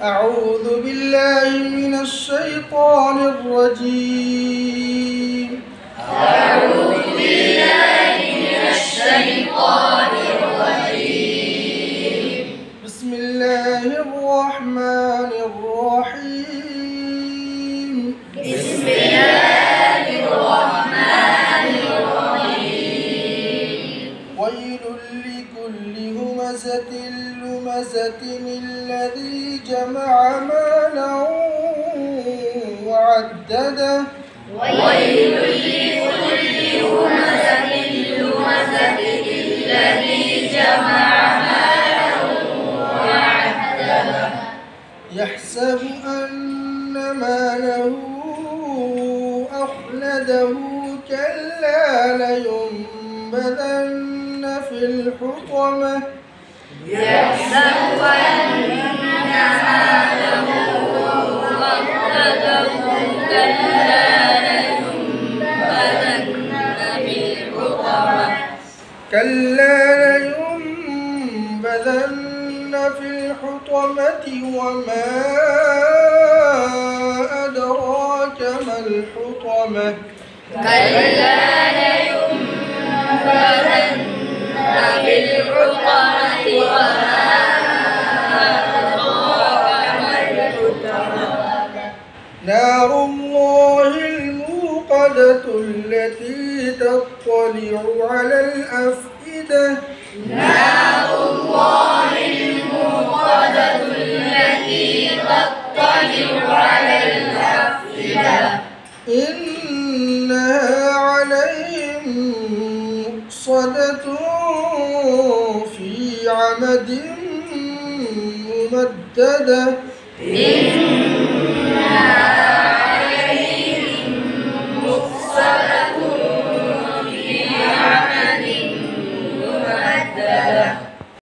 أعوذ بالله من الشيطان الرجيم. أعوذ بالله من الشيطان الرجيم. بسم الله الرحمن الرحيم. بسم الله الرحمن الرحيم. ويل لكل همزة لمزة الذي جمع مالا وعدده. ويل لكل همزة لمزة الذي جمع مالا وعدده. يحسب أن ماله أخلده كلا لينبذن في الحطمة. يحسب أن ماله أخلده كلا لينبذن في الحطمة. كلا لينبذن في الحطمة وما أدراك ما الحطمة. كلا لينبذن في الحطمة وما أدراك ما الحطمة. نار الله الموقدة التي تطلع على الأفئدة. نار الله الموقدة التي تطلع على الأفئدة. إنها عليهم مؤصدة في عمد ممددة.